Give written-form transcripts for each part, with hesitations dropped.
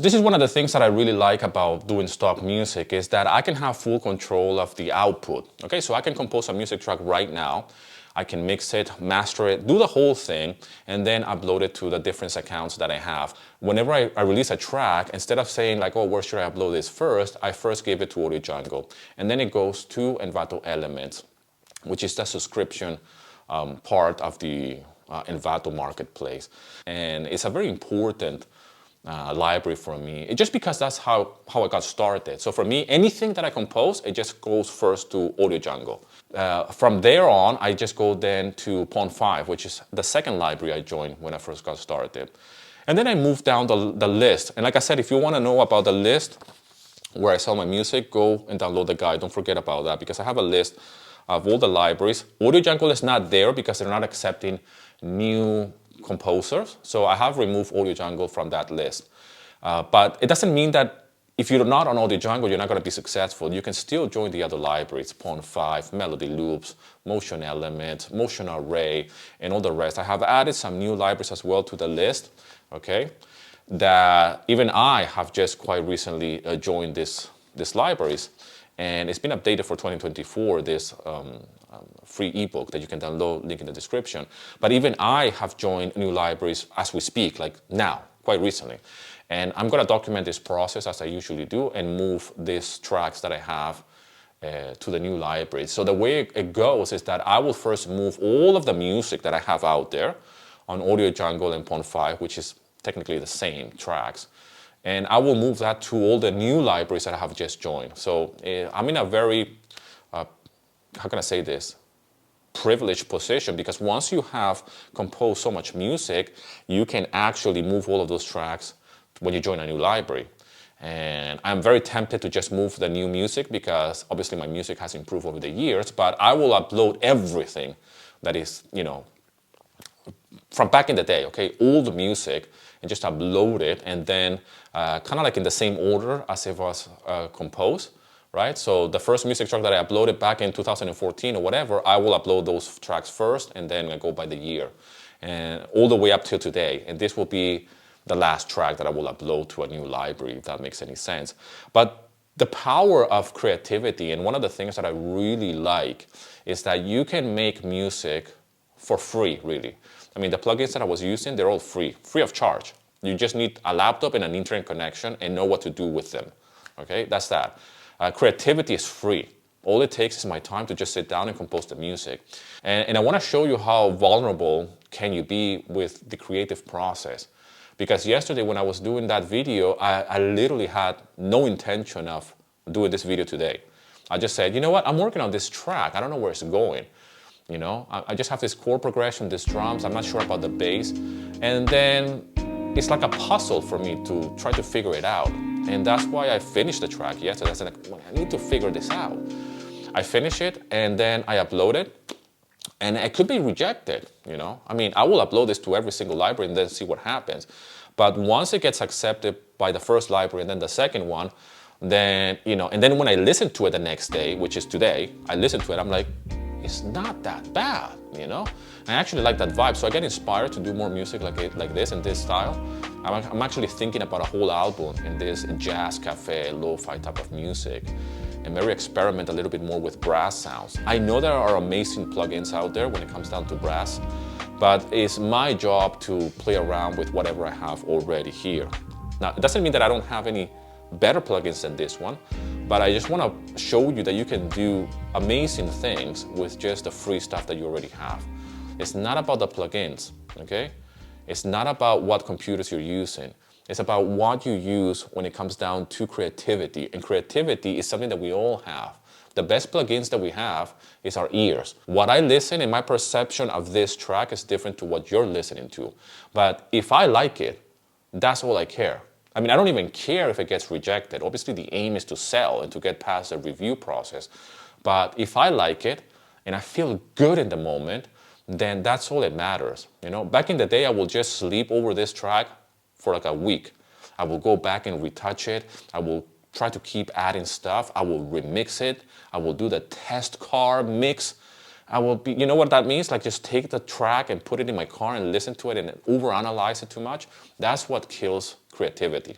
this is one of the things that I really like about doing stock music is that I can have full control of the output. Okay, so I can compose a music track right now. I can mix it, master it, do the whole thing, and then upload it to the different accounts that I have. Whenever I release a track, instead of saying like, oh, where should I upload this first? I first give it to Audio Jungle, and then it goes to Envato Elements, which is the subscription part of the Envato marketplace. And it's a very important library for me, just because that's how I got started. So for me, anything that I compose, it just goes first to Audio Jungle. From there on, I just go then to Pond5, which is the second library I joined when I first got started. And then I moved down the list. And like I said, if you want to know about the list where I sell my music, go and download the guide. Don't forget about that, because I have a list of all the libraries. Audio Jungle is not there because they're not accepting new composers. So I have removed Audio Jungle from that list. But it doesn't mean that if you're not on Audio Jungle, you're not going to be successful. You can still join the other libraries, Pond5, Melody Loops, Motion Element, Motion Array, and all the rest. I have added some new libraries as well to the list, okay, that even I have just quite recently joined these libraries. And it's been updated for 2024, this free ebook that you can download, link in the description. But even I have joined new libraries as we speak, like now, quite recently. And I'm going to document this process as I usually do and move these tracks that I have to the new library. So the way it goes is that I will first move all of the music that I have out there on Audio Jungle and Pond5, which is technically the same tracks. And I will move that to all the new libraries that I have just joined. So I'm in a very, how can I say this, privileged position, because once you have composed so much music, you can actually move all of those tracks when you join a new library. And I'm very tempted to just move the new music because obviously my music has improved over the years, but I will upload everything that is, you know, from back in the day, okay, all the music, and just upload it, and then kind of like in the same order as it was composed, right? So the first music track that I uploaded back in 2014 or whatever, I will upload those tracks first, and then I go by the year, and all the way up till today. And this will be the last track that I will upload to a new library, if that makes any sense. But the power of creativity, and one of the things that I really like, is that you can make music for free, really. I mean, the plugins that I was using, they're all free of charge. You just need a laptop and an internet connection and know what to do with them, okay? That's that. Creativity is free. All it takes is my time to just sit down and compose the music. And I want to show you how vulnerable can you be with the creative process. Because yesterday when I was doing that video, I literally had no intention of doing this video today. I just said, you know what, I'm working on this track. I don't know where it's going. You know, I just have this chord progression, these drums. I'm not sure about the bass. And then it's like a puzzle for me to try to figure it out. And that's why I finished the track yesterday. I said, well, I need to figure this out. I finish it, and then I upload it. And it could be rejected, you know. I mean, I will upload this to every single library and then see what happens. But once it gets accepted by the first library and then the second one, then, you know, and then when I listen to it the next day, which is today, I listen to it, I'm like, it's not that bad, you know? I actually like that vibe, so I get inspired to do more music like this, in this style. I'm actually thinking about a whole album in this jazz, cafe, lo-fi type of music, and maybe experiment a little bit more with brass sounds. I know there are amazing plugins out there when it comes down to brass, but it's my job to play around with whatever I have already here. Now, it doesn't mean that I don't have any better plugins than this one, but I just want to show you that you can do amazing things with just the free stuff that you already have. It's not about the plugins, okay? It's not about what computers you're using. It's about what you use when it comes down to creativity, and creativity is something that we all have. The best plugins that we have is our ears. What I listen and my perception of this track is different to what you're listening to. But if I like it, that's all I care. I mean, I don't even care if it gets rejected. Obviously, the aim is to sell and to get past the review process. But if I like it and I feel good in the moment, then that's all that matters. You know, back in the day, I will just sleep over this track for like a week. I will go back and retouch it. I will try to keep adding stuff. I will remix it. I will do the test car mix. I will be, you know what that means? Like just take the track and put it in my car and listen to it and overanalyze it too much. That's what kills creativity.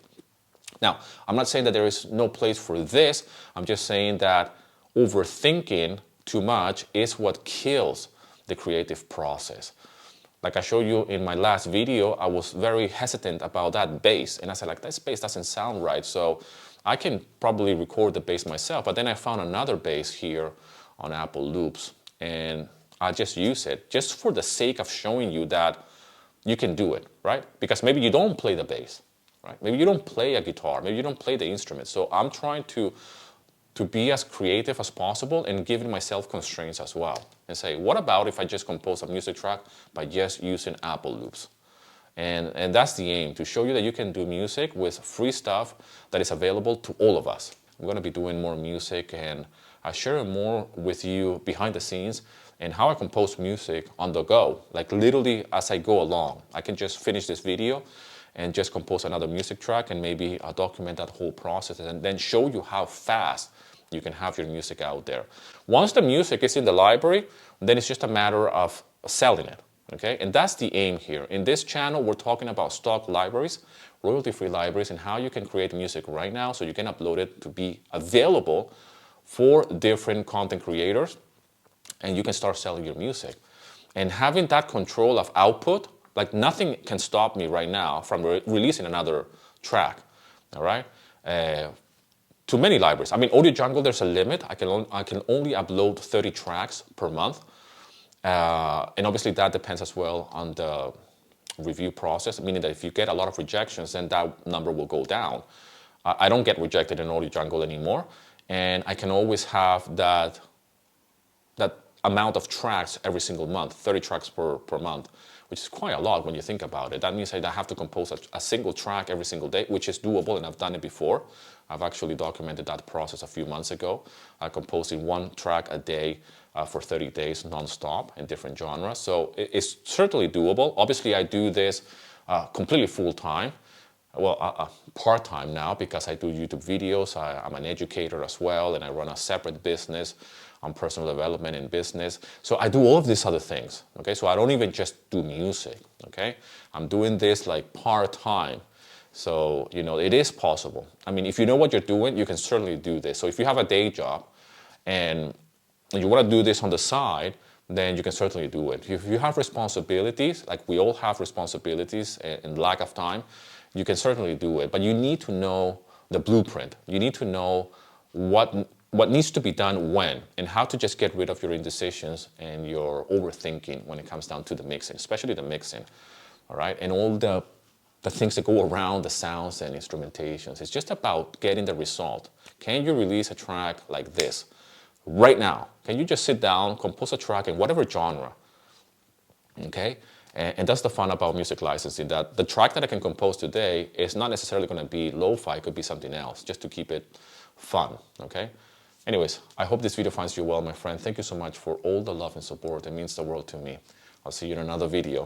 Now, I'm not saying that there is no place for this. I'm just saying that overthinking too much is what kills the creative process. Like I showed you in my last video, I was very hesitant about that bass. And I said, like, that bass doesn't sound right. So I can probably record the bass myself. But then I found another bass here on Apple Loops. And I just use it just for the sake of showing you that you can do it, right? Because maybe you don't play the bass, right? Maybe you don't play a guitar. Maybe you don't play the instrument. So I'm trying to be as creative as possible and giving myself constraints as well. And say, what about if I just compose a music track by just using Apple Loops? And that's the aim, to show you that you can do music with free stuff that is available to all of us. I'm going to be doing more music, and I share more with you behind the scenes and how I compose music on the go, like literally as I go along. I can just finish this video and just compose another music track, and maybe I'll document that whole process and then show you how fast you can have your music out there. Once the music is in the library, then it's just a matter of selling it, okay? And that's the aim here. In this channel, we're talking about stock libraries, royalty-free libraries, and how you can create music right now so you can upload it to be available for different content creators, and you can start selling your music. And having that control of output, like nothing can stop me right now from releasing another track, all right? To many libraries. I mean, Audio Jungle, there's a limit. I can only upload 30 tracks per month. And obviously that depends as well on the review process, meaning that if you get a lot of rejections, then that number will go down. I don't get rejected in Audio Jungle anymore. And I can always have that amount of tracks every single month, 30 tracks per month, which is quite a lot when you think about it. That means I have to compose a single track every single day, which is doable, and I've done it before. I've actually documented that process a few months ago, composing one track a day for 30 days non-stop in different genres. So it's certainly doable. Obviously, I do this completely full-time. Well, part-time now, because I do YouTube videos. I'm an educator as well, and I run a separate business on personal development and business. So I do all of these other things, okay? So I don't even just do music, okay? I'm doing this like part-time. So, you know, it is possible. I mean, if you know what you're doing, you can certainly do this. So if you have a day job and you want to do this on the side, then you can certainly do it. If you have responsibilities, like we all have responsibilities and lack of time, you can certainly do it. But you need to know the blueprint. You need to know what needs to be done when, and how to just get rid of your indecisions and your overthinking when it comes down to the mixing, especially the mixing, all right? And all the things that go around the sounds and instrumentations. It's just about getting the result. Can you release a track like this right now? Can you just sit down, compose a track in whatever genre, okay? And that's the fun about music licensing, that the track that I can compose today is not necessarily going to be lo-fi, it could be something else, just to keep it fun, okay? Anyways, I hope this video finds you well, my friend. Thank you so much for all the love and support. It means the world to me. I'll see you in another video.